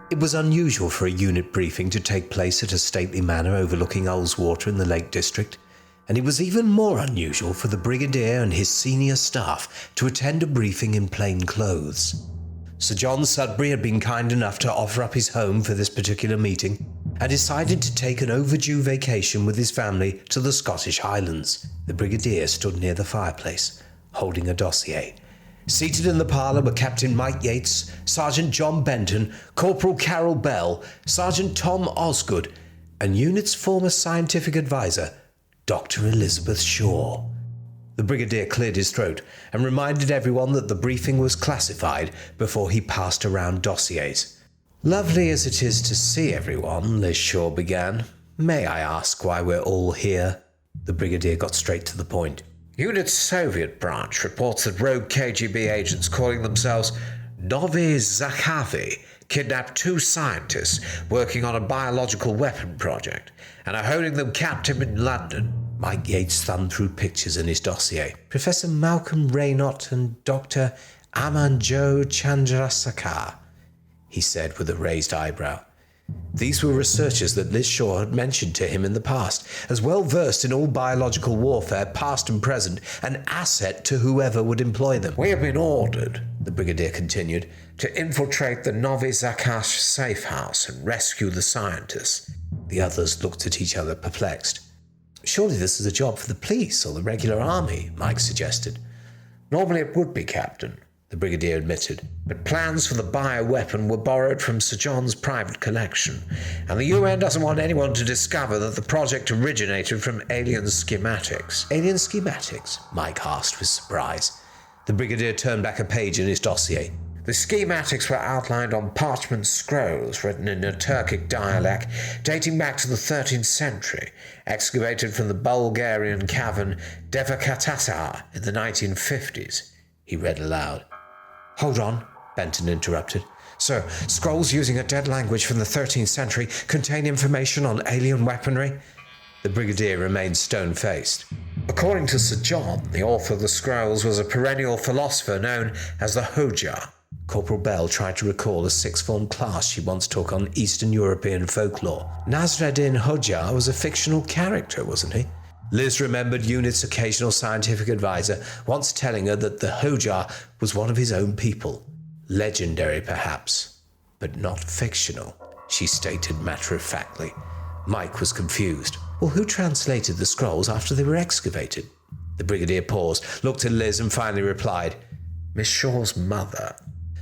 It was unusual for a unit briefing to take place at a stately manor overlooking Ullswater in the Lake District, and it was even more unusual for the Brigadier and his senior staff to attend a briefing in plain clothes. Sir John Sudbury had been kind enough to offer up his home for this particular meeting, and decided to take an overdue vacation with his family to the Scottish Highlands. The Brigadier stood near the fireplace, holding a dossier. Seated in the parlour were Captain Mike Yates, Sergeant John Benton, Corporal Carol Bell, Sergeant Tom Osgood, and Unit's former scientific advisor, Dr. Elizabeth Shaw. The Brigadier cleared his throat and reminded everyone that the briefing was classified before he passed around dossiers. "Lovely as it is to see everyone," Liz Shaw began, "may I ask why we're all here?" The Brigadier got straight to the point. Unit's Soviet branch reports that rogue KGB agents calling themselves Novi Zakhavi kidnapped 2 scientists working on a biological weapon project and are holding them captive in London. Mike Yates thumbed through pictures in his dossier. Professor Malcolm Raynaud and Dr. Amanjo Chandrasekhar, he said with a raised eyebrow. These were researchers that Liz Shaw had mentioned to him in the past, as well versed in all biological warfare, past and present, an asset to whoever would employ them. "We have been ordered," the Brigadier continued, "to infiltrate the Novi Zakash safe house and rescue the scientists." The others looked at each other, perplexed. "Surely this is a job for the police or the regular army," Mike suggested. "Normally it would be, Captain," the Brigadier admitted, "but plans for the bioweapon were borrowed from Sir John's private collection, and the UN doesn't want anyone to discover that the project originated from alien schematics." "Alien schematics?" Mike asked with surprise. The Brigadier turned back a page in his dossier. "The schematics were outlined on parchment scrolls written in a Turkic dialect dating back to the 13th century, excavated from the Bulgarian cavern Devakatasar in the 1950s, he read aloud. "Hold on," Benton interrupted. "Sir, scrolls using a dead language from the 13th century contain information on alien weaponry?" The Brigadier remained stone-faced. "According to Sir John, the author of the scrolls was a perennial philosopher known as the Hoja." Corporal Bell tried to recall a sixth-form class she once took on Eastern European folklore. Nasreddin Hoja was a fictional character, wasn't he? Liz remembered Unit's occasional scientific advisor once telling her that the Hoja was one of his own people. Legendary, perhaps, but not fictional, she stated matter-of-factly. Mike was confused. Well, who translated the scrolls after they were excavated? The Brigadier paused, looked at Liz and finally replied, "Miss Shaw's mother."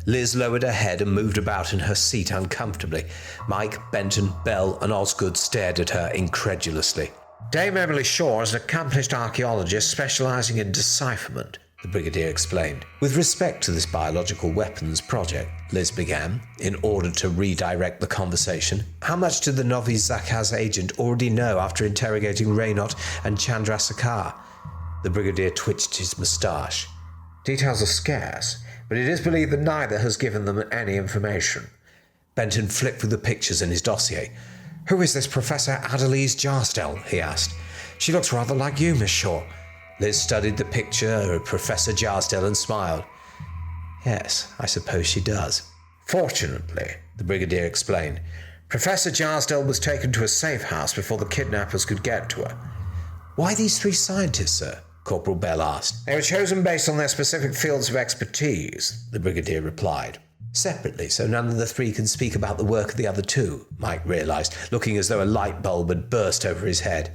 Liz lowered her head and moved about in her seat uncomfortably. Mike, Benton, Bell and Osgood stared at her incredulously. "Dame Emily Shaw is an accomplished archaeologist specializing in decipherment," the Brigadier explained. "With respect to this biological weapons project," Liz began, in order to redirect the conversation, "how much did the Novi Zakaz agent already know after interrogating Raynaud and Chandrasekhar?" The Brigadier twitched his moustache. "Details are scarce, but it is believed that neither has given them any information." Benton flipped through the pictures in his dossier. "Who is this Professor Adelise Jarsdell?" he asked. "She looks rather like you, Miss Shaw." Liz studied the picture of Professor Jarsdell and smiled. "Yes, I suppose she does." "Fortunately," the Brigadier explained, "Professor Jarsdell was taken to a safe house before the kidnappers could get to her." "Why these 3 scientists, sir?" Corporal Bell asked. "They were chosen based on their specific fields of expertise," the Brigadier replied. "Separately, so none of the 3 can speak about the work of the other 2, Mike realized, looking as though a light bulb had burst over his head.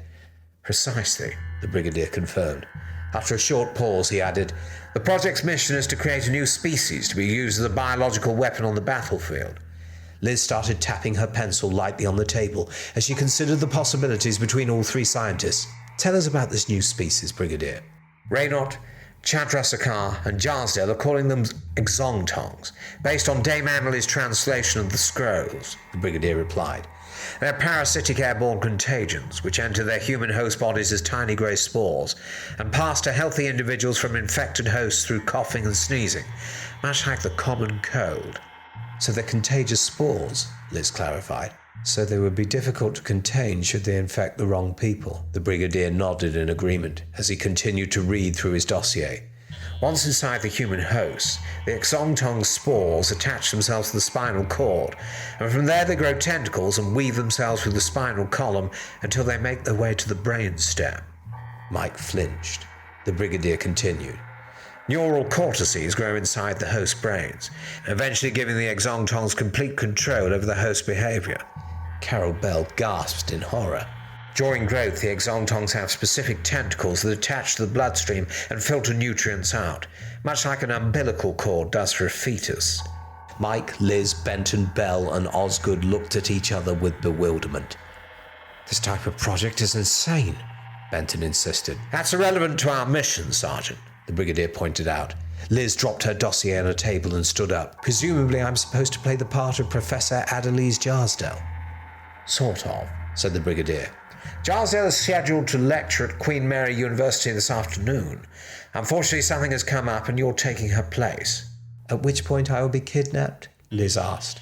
"Precisely," the Brigadier confirmed. After a short pause, he added, "The project's mission is to create a new species to be used as a biological weapon on the battlefield." Liz started tapping her pencil lightly on the table as she considered the possibilities between all 3 scientists. "Tell us about this new species, Brigadier." "Raynaud, Chandrasekhar and Jarsdell are calling them Xontogs, based on Dame Emily's translation of the scrolls," the Brigadier replied. "They're parasitic airborne contagions, which enter their human host bodies as tiny grey spores, and pass to healthy individuals from infected hosts through coughing and sneezing, much like the common cold." "So they're contagious spores," Liz clarified. "So they would be difficult to contain should they infect the wrong people." The Brigadier nodded in agreement as he continued to read through his dossier. Once inside the human host, the Xontog spores attach themselves to the spinal cord, and from there they grow tentacles and weave themselves through the spinal column until they make their way to the brainstem. Mike flinched. The Brigadier continued. Neural cortices grow inside the host brains, eventually giving the Xontogs complete control over the host behavior. Carol Bell gasped in horror. During growth, the Xontogs have specific tentacles that attach to the bloodstream and filter nutrients out, much like an umbilical cord does for a fetus. Mike, Liz, Benton, Bell, and Osgood looked at each other with bewilderment. This type of project is insane, Benton insisted. That's irrelevant to our mission, Sergeant, the Brigadier pointed out. Liz dropped her dossier on a table and stood up. Presumably I'm supposed to play the part of Professor Adelies Jarsdale. Sort of, said the Brigadier. Jarsdale is scheduled to lecture at Queen Mary University this afternoon. Unfortunately, something has come up and you're taking her place. At which point I will be kidnapped? Liz asked.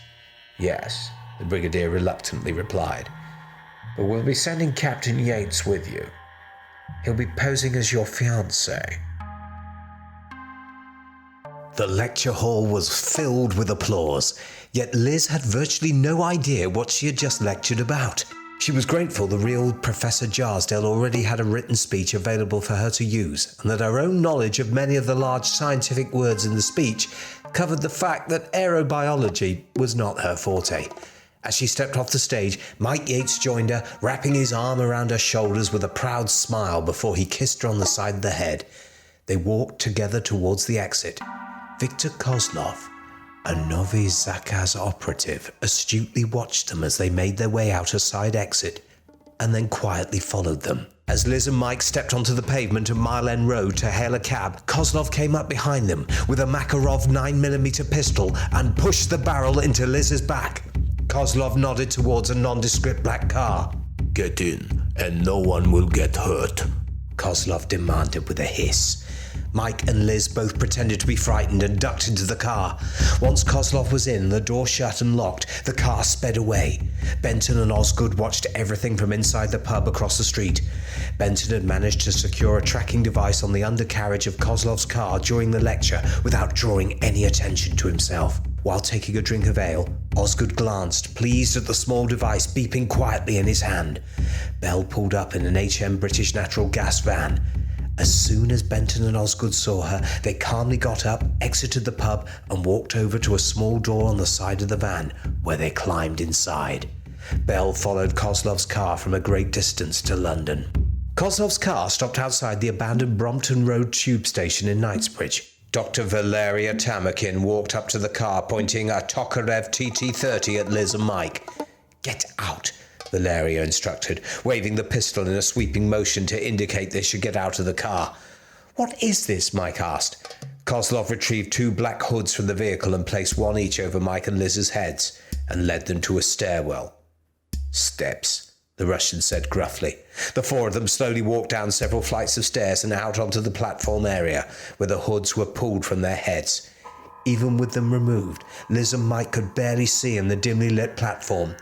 Yes, the Brigadier reluctantly replied. But we'll be sending Captain Yates with you. He'll be posing as your fiancé. The lecture hall was filled with applause, yet Liz had virtually no idea what she had just lectured about. She was grateful the real Professor Jarsdale already had a written speech available for her to use, and that her own knowledge of many of the large scientific words in the speech covered the fact that aerobiology was not her forte. As she stepped off the stage, Mike Yates joined her, wrapping his arm around her shoulders with a proud smile before he kissed her on the side of the head. They walked together towards the exit. Victor Kozlov, a Novi Zakaz operative, astutely watched them as they made their way out a side exit, and then quietly followed them. As Liz and Mike stepped onto the pavement of Mile End Road to hail a cab, Kozlov came up behind them with a Makarov 9mm pistol and pushed the barrel into Liz's back. Kozlov nodded towards a nondescript black car. "Get in, and no one will get hurt," Kozlov demanded with a hiss. Mike and Liz both pretended to be frightened and ducked into the car. Once Kozlov was in, the door shut and locked, the car sped away. Benton and Osgood watched everything from inside the pub across the street. Benton had managed to secure a tracking device on the undercarriage of Kozlov's car during the lecture without drawing any attention to himself. While taking a drink of ale, Osgood glanced, pleased at the small device beeping quietly in his hand. Bell pulled up in an HM British natural gas van. As soon as Benton and Osgood saw her, they calmly got up, exited the pub, and walked over to a small door on the side of the van, where they climbed inside. Bell followed Kozlov's car from a great distance to London. Kozlov's car stopped outside the abandoned Brompton Road tube station in Knightsbridge. Dr. Valeria Tamakin walked up to the car, pointing a Tokarev TT-30 at Liz and Mike. "Get out," Valeria instructed, waving the pistol in a sweeping motion to indicate they should get out of the car. "What is this?" Mike asked. Kozlov retrieved 2 black hoods from the vehicle and placed one each over Mike and Liz's heads, and led them to a stairwell. "Steps," the Russian said gruffly. The 4 of them slowly walked down several flights of stairs and out onto the platform area, where the hoods were pulled from their heads. Even with them removed, Liz and Mike could barely see in the dimly lit platform.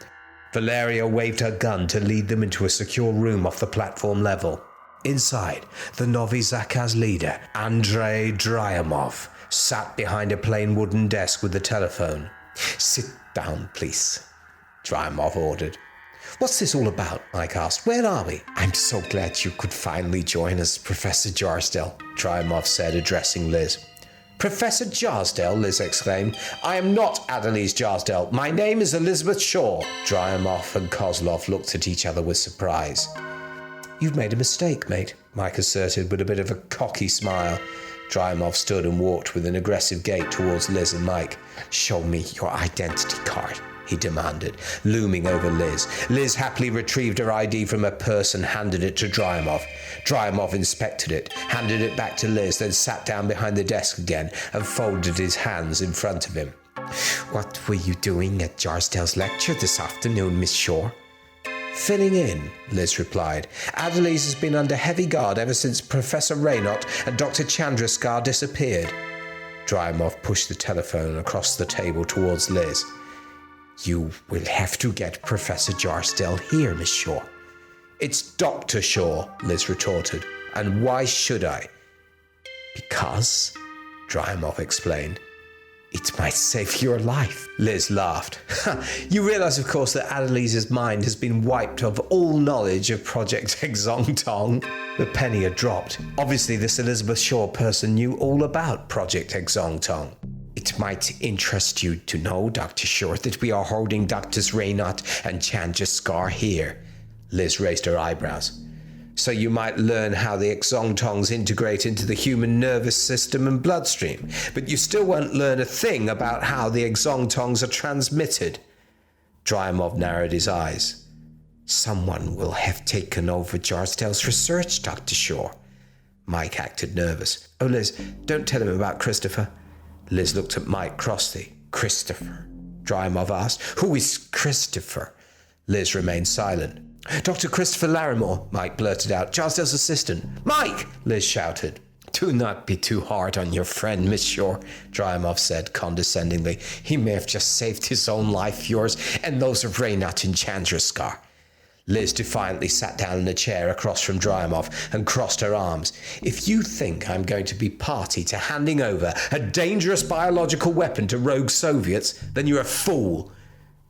Valeria waved her gun to lead them into a secure room off the platform level. Inside, the Novi Zakaz leader, Andrei Dryamov, sat behind a plain wooden desk with the telephone. "Sit down, please," Dryamov ordered. "What's this all about?" Mike asked. "Where are we?" "I'm so glad you could finally join us, Professor Jarsdale," Dryamov said, addressing Liz. "Professor Jarsdale?" Liz exclaimed. "I am not Adelies Jarsdale. My name is Elizabeth Shaw." Dryamov and Kozlov looked at each other with surprise. "You've made a mistake, mate," Mike asserted with a bit of a cocky smile. Dryamov stood and walked with an aggressive gait towards Liz and Mike. "Show me your identity card," he demanded, looming over Liz. Liz happily retrieved her ID from her purse and handed it to Dryamov. Dryamov inspected it, handed it back to Liz, then sat down behind the desk again and folded his hands in front of him. "What were you doing at Jarsdale's lecture this afternoon, Miss Shaw?" "Filling in," Liz replied. "Adelies has been under heavy guard ever since Professor Raynaud and Dr. Chandraskar disappeared." Dryamov pushed the telephone across the table towards Liz. "You will have to get Professor Jarsdale here, Miss Shaw." "It's Dr. Shaw," Liz retorted. "And why should I?" "Because Dryamov explained. It might save your life. Liz laughed. You realize, of course, that Adelise's mind has been wiped of all knowledge of Project Xontog. The penny had dropped. Obviously, this Elizabeth Shaw person knew all about Project Xontog. It might interest you to know, Dr. Short, that we are holding Drs. Reinhardt and Chandrasekhar here. Liz raised her eyebrows. So you might learn how the Xontogs integrate into the human nervous system and bloodstream, but you still won't learn a thing about how the Xontogs are transmitted. Dryamov narrowed his eyes. Someone will have taken over Jarsdale's research, Dr. Shaw. Mike acted nervous. Oh, Liz, don't tell him about Christopher. Liz looked at Mike crossly. Christopher? Dryamov asked. Who is Christopher? Liz remained silent. Dr. Christopher Larimore, Mike blurted out, Jarsdale's assistant. Mike! Liz shouted. Do not be too hard on your friend, Miss Shore, Dryamov said condescendingly. He may have just saved his own life, yours, and those of Reinhardt and Chandrasekhar. Liz defiantly sat down in a chair across from Dryamov and crossed her arms. If you think I'm going to be party to handing over a dangerous biological weapon to rogue Soviets, then you're a fool.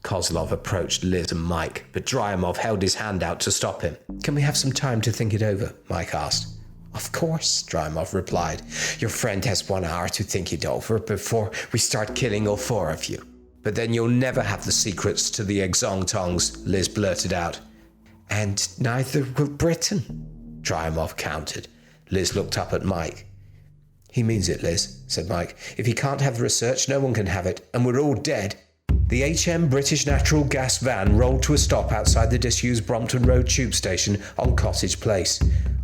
Kozlov approached Liz and Mike, but Dryamov held his hand out to stop him. Can we have some time to think it over? Mike asked. Of course, Dryamov replied. Your friend has 1 hour to think it over before we start killing all 4 of you. But then you'll never have the secrets to the Xontogs, Liz blurted out. And neither will Britain, Dryamov countered. Liz looked up at Mike. He means it, Liz, said Mike. If he can't have the research, no one can have it, and we're all dead. The HM British Natural Gas van rolled to a stop outside the disused Brompton Road tube station on Cottage Place.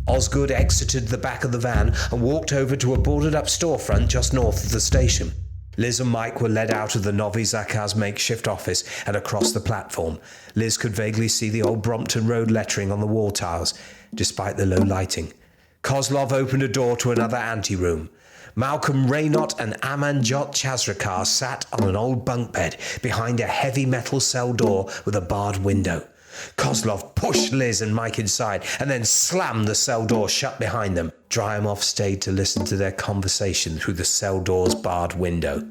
Osgood exited the back of the van and walked over to a boarded-up storefront just north of the station. Liz and Mike were led out of the Novi Zakaz makeshift office and across the platform. Liz could vaguely see the old Brompton Road lettering on the wall tiles, despite the low lighting. Kozlov opened a door to another anteroom. Malcolm Reinhardt and Amanjot Chazrakar sat on an old bunk bed behind a heavy metal cell door with a barred window. Kozlov pushed Liz and Mike inside and then slammed the cell door shut behind them. Dryamov stayed to listen to their conversation through the cell door's barred window.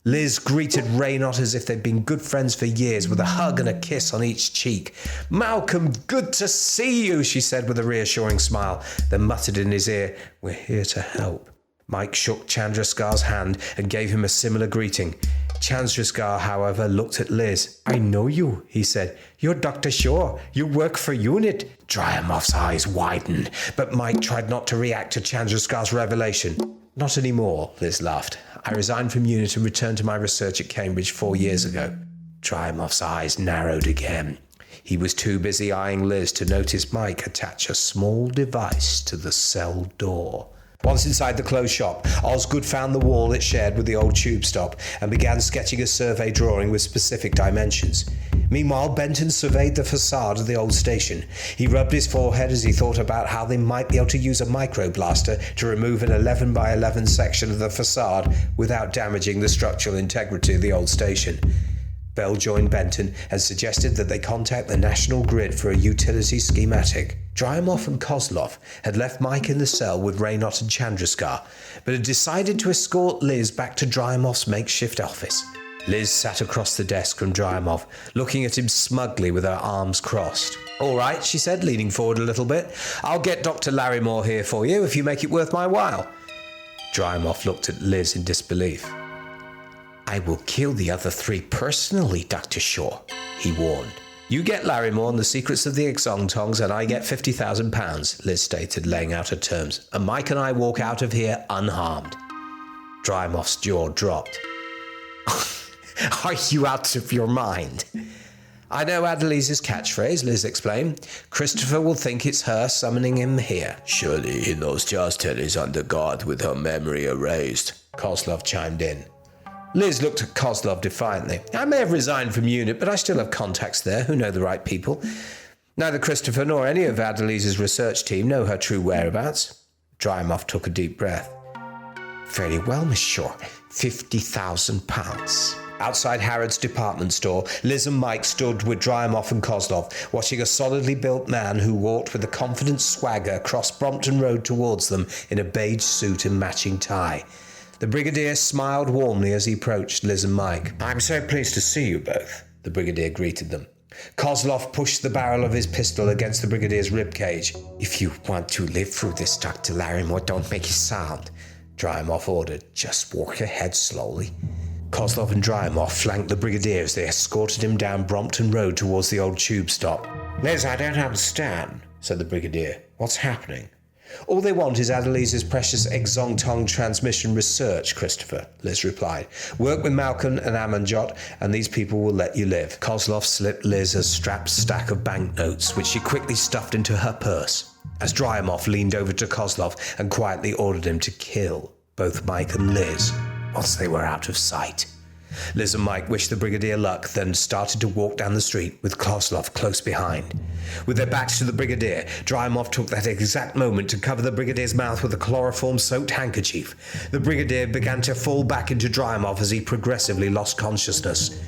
Liz greeted Reinhardt as if they'd been good friends for years, with a hug and a kiss on each cheek. Malcolm, good to see you, she said with a reassuring smile, then muttered in his ear, We're here to help. Mike shook Chandrasekhar's hand and gave him a similar greeting. Chandrasekhar, however, looked at Liz. I know you, he said. You're Dr. Shaw. You work for U.N.I.T. Dryamov's eyes widened, but Mike tried not to react to Chandrasekhar's revelation. Not anymore, Liz laughed. I resigned from U.N.I.T. and returned to my research at Cambridge 4 years ago. Dryamov's eyes narrowed again. He was too busy eyeing Liz to notice Mike attach a small device to the cell door. Once inside the closed shop, Osgood found the wall it shared with the old tube stop and began sketching a survey drawing with specific dimensions. Meanwhile, Benton surveyed the facade of the old station. He rubbed his forehead as he thought about how they might be able to use a microblaster to remove an 11 by 11 section of the facade without damaging the structural integrity of the old station. Bell joined Benton and suggested that they contact the National Grid for a utility schematic. Dryamov and Kozlov had left Mike in the cell with Reinhardt and Chandrasekhar, but had decided to escort Liz back to Dryamov's makeshift office. Liz sat across the desk from Dryamov, looking at him smugly with her arms crossed. All right, she said, leaning forward a little bit. I'll get Dr. Larimore here for you if you make it worth my while. Dryamov looked at Liz in disbelief. I will kill the other 3 personally, Dr. Shaw, he warned. You get Larimore and the secrets of the Xontogs, and I get £50,000, Liz stated, laying out her terms, and Mike and I walk out of here unharmed. Dryamov's jaw dropped. Are you out of your mind? I know Adelise's catchphrase, Liz explained. Christopher will think it's her summoning him here. Surely he knows Jarsdale is under guard with her memory erased, Kozlov chimed in. Liz looked at Kozlov defiantly. I may have resigned from UNIT, but I still have contacts there who know the right people. Neither Christopher nor any of Adelise's research team know her true whereabouts. Dryamov took a deep breath. Very well, Miss Shaw. £50,000. Outside Harrod's department store, Liz and Mike stood with Dryamov and Kozlov, watching a solidly built man who walked with a confident swagger across Brompton Road towards them in a beige suit and matching tie. The Brigadier smiled warmly as he approached Liz and Mike. I'm so pleased to see you both, the Brigadier greeted them. Kozlov pushed the barrel of his pistol against the Brigadier's ribcage. If you want to live through this, Dr. Larimore, don't make a sound, Dryamov ordered. Just walk ahead slowly. Kozlov and Dryamov flanked the Brigadier as they escorted him down Brompton Road towards the old tube stop. Liz, I don't understand, said the Brigadier. What's happening? All they want is Adelise's precious Xontog transmission research, Christopher, Liz replied. Work with Malcolm and Amanjot, and these people will let you live. Kozlov slipped Liz a strapped stack of banknotes, which she quickly stuffed into her purse, as Dryamov leaned over to Kozlov and quietly ordered him to kill both Mike and Liz once they were out of sight. Liz and Mike wished the Brigadier luck, then started to walk down the street with Kozlov close behind. With their backs to the Brigadier, Dryamov took that exact moment to cover the Brigadier's mouth with a chloroform-soaked handkerchief. The Brigadier began to fall back into Dryamov as he progressively lost consciousness.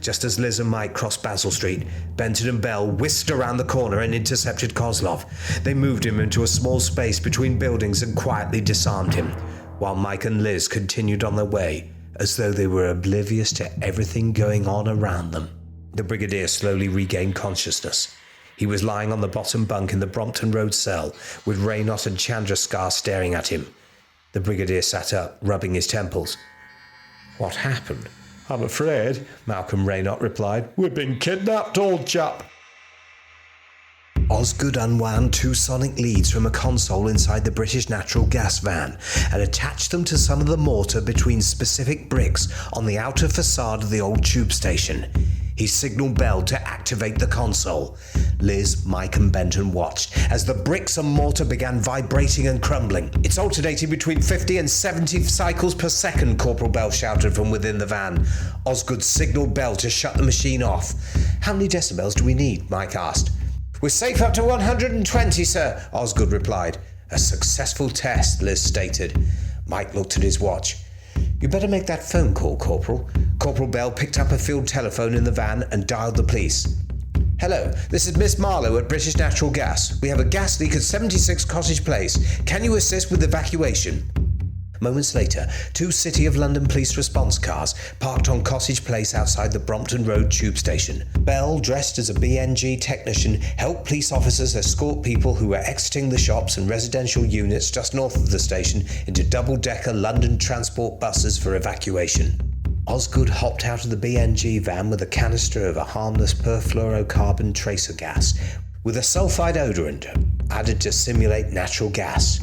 Just as Liz and Mike crossed Basil Street, Benton and Bell whisked around the corner and intercepted Kozlov. They moved him into a small space between buildings and quietly disarmed him, while Mike and Liz continued on their way, as though they were oblivious to everything going on around them. The Brigadier slowly regained consciousness. He was lying on the bottom bunk in the Brompton Road cell, with Raynot and Chandraskar staring at him. The Brigadier sat up, rubbing his temples. What happened? I'm afraid, Malcolm Raynot replied. We've been kidnapped, old chap. Osgood unwound 2 sonic leads from a console inside the British natural gas van and attached them to some of the mortar between specific bricks on the outer facade of the old tube station. He signaled Bell to activate the console. Liz, Mike and Benton watched as the bricks and mortar began vibrating and crumbling. It's alternating between 50 and 70 cycles per second, Corporal Bell shouted from within the van. Osgood signaled Bell to shut the machine off. How many decibels do we need? Mike asked. We're safe up to 120, sir, Osgood replied. A successful test, Liz stated. Mike looked at his watch. You better make that phone call, Corporal. Corporal Bell picked up a field telephone in the van and dialed the police. Hello, this is Miss Marlowe at British Natural Gas. We have a gas leak at 76 Cottage Place. Can you assist with evacuation? Moments later, 2 City of London police response cars parked on Cottage Place outside the Brompton Road tube station. Bell, dressed as a BNG technician, helped police officers escort people who were exiting the shops and residential units just north of the station into double-decker London transport buses for evacuation. Osgood hopped out of the BNG van with a canister of a harmless perfluorocarbon tracer gas with a sulfide odorant added to simulate natural gas.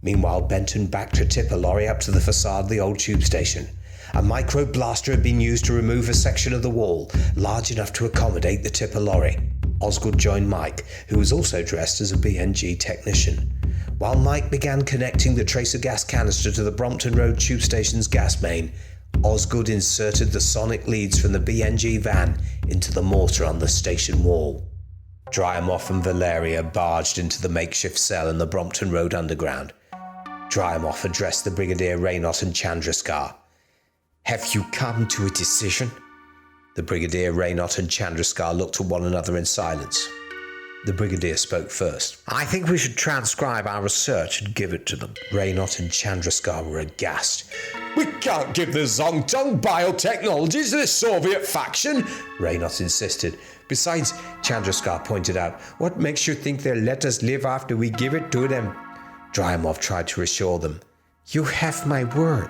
Meanwhile, Benton backed a tipper lorry up to the facade of the old tube station. A micro blaster had been used to remove a section of the wall, large enough to accommodate the tipper lorry. Osgood joined Mike, who was also dressed as a BNG technician. While Mike began connecting the tracer gas canister to the Brompton Road tube station's gas main, Osgood inserted the sonic leads from the BNG van into the mortar on the station wall. Dryamov and Valeria barged into the makeshift cell in the Brompton Road underground. Dryamov addressed the Brigadier Raynot and Chandraskar. Have you come to a decision? The Brigadier Raynot and Chandraskar looked at one another in silence. The Brigadier spoke first. I think we should transcribe our research and give it to them. Raynot and Chandraskar were aghast. We can't give the Xontog biotechnologies to the Soviet faction, Raynot insisted. Besides, Chandraskar pointed out, what makes you think they'll let us live after we give it to them? Dryamov tried to reassure them. You have my word.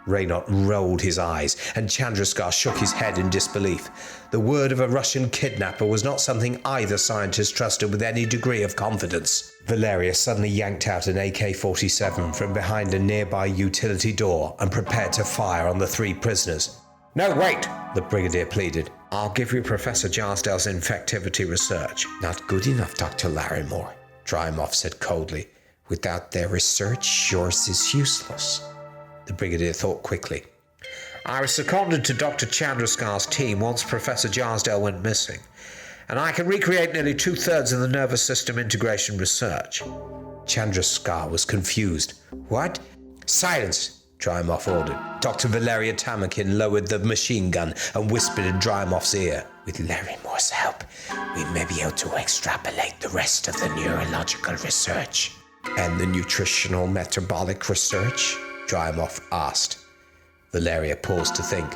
Raynot rolled his eyes, and Chandraskar shook his head in disbelief. The word of a Russian kidnapper was not something either scientist trusted with any degree of confidence. Valeria suddenly yanked out an AK-47 from behind a nearby utility door and prepared to fire on the 3 prisoners. No, wait, the Brigadier pleaded. I'll give you Professor Jarsdale's infectivity research. Not good enough, Dr. Larimore, Dryamov said coldly. Without their research, yours is useless. The Brigadier thought quickly. I was seconded to Dr. Chandraskar's team once Professor Jarsdale went missing, and I can recreate nearly 2/3 of the nervous system integration research. Chandraskar was confused. What? Silence, Dryamov ordered. Dr. Valeria Tamakin lowered the machine gun and whispered in Dryamov's ear. With Larimore's help, we may be able to extrapolate the rest of the neurological research. And the nutritional metabolic research? Drymoff asked. Valeria paused to think.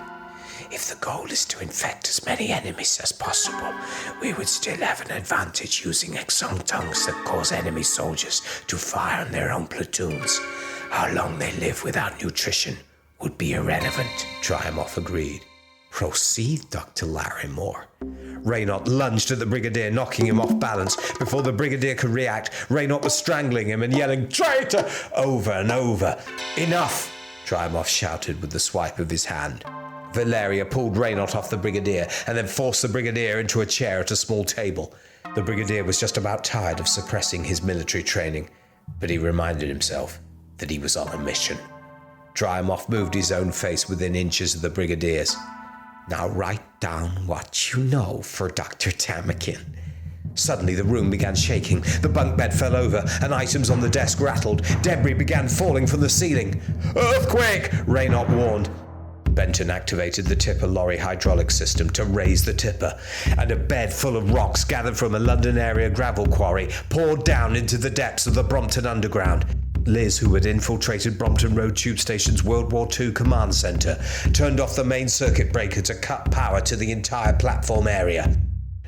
If the goal is to infect as many enemies as possible, we would still have an advantage using Xontogs that cause enemy soldiers to fire on their own platoons. How long they live without nutrition would be irrelevant, Drymoff agreed. Proceed, Dr. Larrymore. Raynaud lunged at the Brigadier, knocking him off balance. Before the Brigadier could react, Raynaud was strangling him and yelling, "Traitor!" over and over. "Enough!" Drymoff shouted with the swipe of his hand. Valeria pulled Raynaud off the Brigadier and then forced the Brigadier into a chair at a small table. The Brigadier was just about tired of suppressing his military training, but he reminded himself that he was on a mission. Drymoff moved his own face within inches of the Brigadier's. "Now write down what you know for Dr. Tamaki." Suddenly the room began shaking. The bunk bed fell over and items on the desk rattled. Debris began falling from the ceiling. "Earthquake!" Raynaud warned. Benton activated the tipper lorry hydraulic system to raise the tipper, and a bed full of rocks gathered from a London area gravel quarry poured down into the depths of the Brompton Underground. Liz, who had infiltrated Brompton Road Tube Station's World War II command centre, turned off the main circuit breaker to cut power to the entire platform area.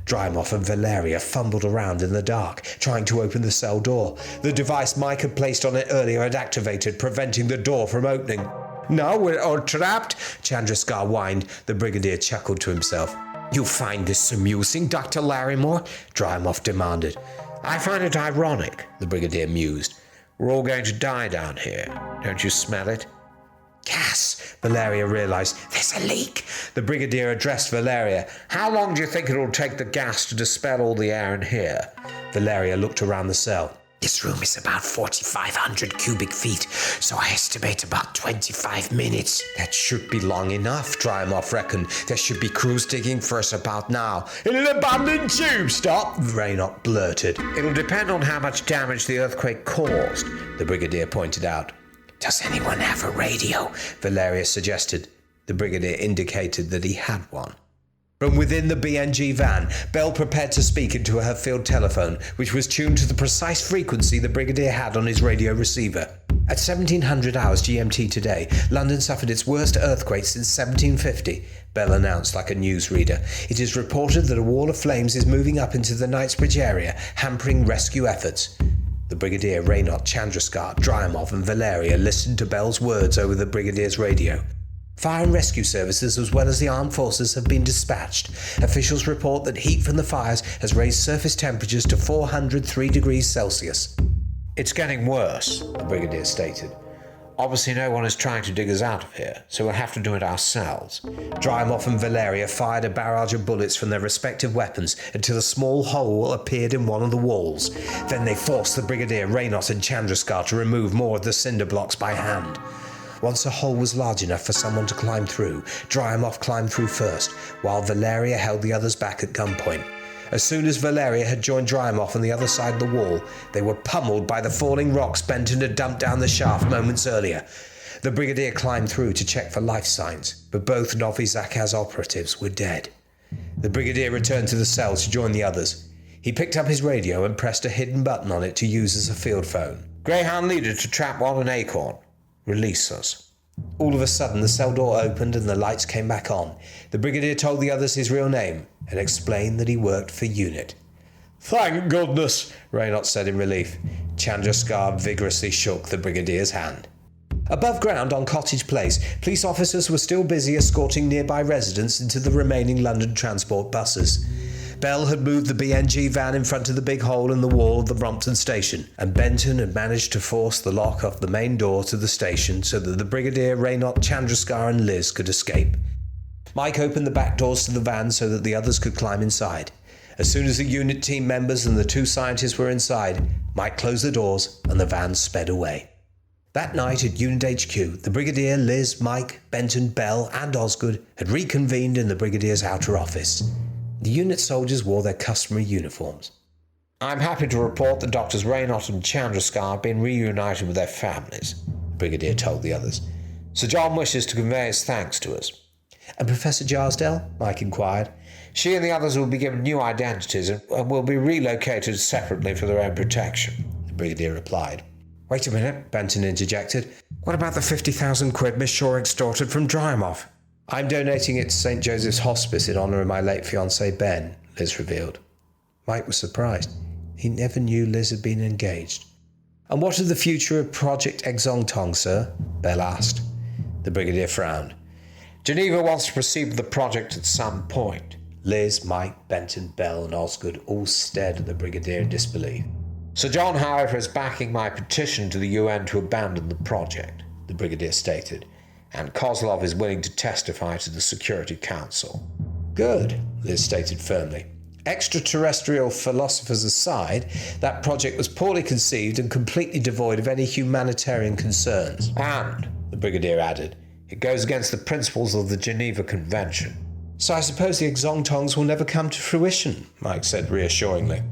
Drymoff and Valeria fumbled around in the dark, trying to open the cell door. The device Mike had placed on it earlier had activated, preventing the door from opening. "Now we're all trapped," Chandrasekhar whined. The Brigadier chuckled to himself. "You find this amusing, Dr. Larrymore?" Drymoff demanded. "I find it ironic," the Brigadier mused. "We're all going to die down here. Don't you smell it?" "Gas!" Valeria realized. "There's a leak!" The Brigadier addressed Valeria. "How long do you think it'll take the gas to dispel all the air in here?" Valeria looked around the cell. "This room is about 4,500 cubic feet, so I estimate about 25 minutes. "That should be long enough," Drymoff reckoned. "There should be crews digging for us about now." "In an abandoned tube stop!" Raynaud blurted. "It'll depend on how much damage the earthquake caused," the Brigadier pointed out. "Does anyone have a radio?" Valeria suggested. The Brigadier indicated that he had one. From within the BNG van, Bell prepared to speak into her field telephone, which was tuned to the precise frequency the Brigadier had on his radio receiver. At 1700 hours GMT today, London suffered its worst earthquake since 1750, Bell announced like a newsreader. "It is reported that a wall of flames is moving up into the Knightsbridge area, hampering rescue efforts." The Brigadier, Raynaud, Chandrasekhar, Drymoff and Valeria listened to Bell's words over the Brigadier's radio. Fire and rescue services as well as the armed forces have been dispatched. Officials report that heat from the fires has raised surface temperatures to 403 degrees Celsius. "It's getting worse," the Brigadier stated. "Obviously no one is trying to dig us out of here, so we'll have to do it ourselves." Drymoff and Valeria fired a barrage of bullets from their respective weapons until a small hole appeared in one of the walls. Then they forced the Brigadier, Raynaud and Chandrasekhar to remove more of the cinder blocks by hand. Once a hole was large enough for someone to climb through, Drymoff climbed through first, while Valeria held the others back at gunpoint. As soon as Valeria had joined Drymoff on the other side of the wall, they were pummeled by the falling rocks Benton had dumped down the shaft moments earlier. The Brigadier climbed through to check for life signs, but both Novi Zakaz operatives were dead. The Brigadier returned to the cell to join the others. He picked up his radio and pressed a hidden button on it to use as a field phone. "Greyhound leader to trap one and Acorn. Release us." All of a sudden, the cell door opened and the lights came back on. The Brigadier told the others his real name and explained that he worked for U.N.I.T. "Thank goodness," Raynaud said in relief. Chandrasekhar vigorously shook the Brigadier's hand. Above ground on Cottage Place, police officers were still busy escorting nearby residents into the remaining London transport buses. Bell had moved the BNG van in front of the big hole in the wall of the Brompton station, and Benton had managed to force the lock off the main door to the station so that the Brigadier, Raynaud, Chandrasekhar and Liz could escape. Mike opened the back doors to the van so that the others could climb inside. As soon as the U.N.I.T. team members and the two scientists were inside, Mike closed the doors and the van sped away. That night at U.N.I.T. HQ, the Brigadier, Liz, Mike, Benton, Bell and Osgood had reconvened in the Brigadier's outer office. The U.N.I.T. soldiers wore their customary uniforms. "I'm happy to report that Doctors Raynaud and Chandrasekhar have been reunited with their families," the Brigadier told the others. "Sir John wishes to convey his thanks to us." "And Professor Jarsdale?" Mike inquired. "She and the others will be given new identities and will be relocated separately for their own protection," the Brigadier replied. Wait a minute, Benton interjected. What about the 50,000 quid Miss Shaw extorted from Drymoff? I'm donating it to St. Joseph's Hospice in honour of my late fiancé Ben, Liz revealed. Mike was surprised. He never knew Liz had been engaged. And what of the future of Project Xontog, sir? Bell asked. The Brigadier frowned. Geneva wants to proceed with the project at some point. Liz, Mike, Benton, Bell and Osgood all stared at the Brigadier in disbelief. Sir John, however, is backing my petition to the UN to abandon the project, the Brigadier stated, and Kozlov is willing to testify to the Security Council. Good, Liz stated firmly. Extraterrestrial philosophers aside, that project was poorly conceived and completely devoid of any humanitarian concerns. And, the Brigadier added, it goes against the principles of the Geneva Convention. So I suppose the Xontogs will never come to fruition, Mike said reassuringly.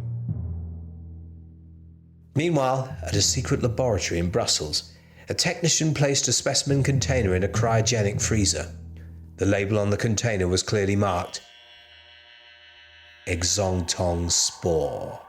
Meanwhile, at a secret laboratory in Brussels, a technician placed a specimen container in a cryogenic freezer. The label on the container was clearly marked Xontog spore.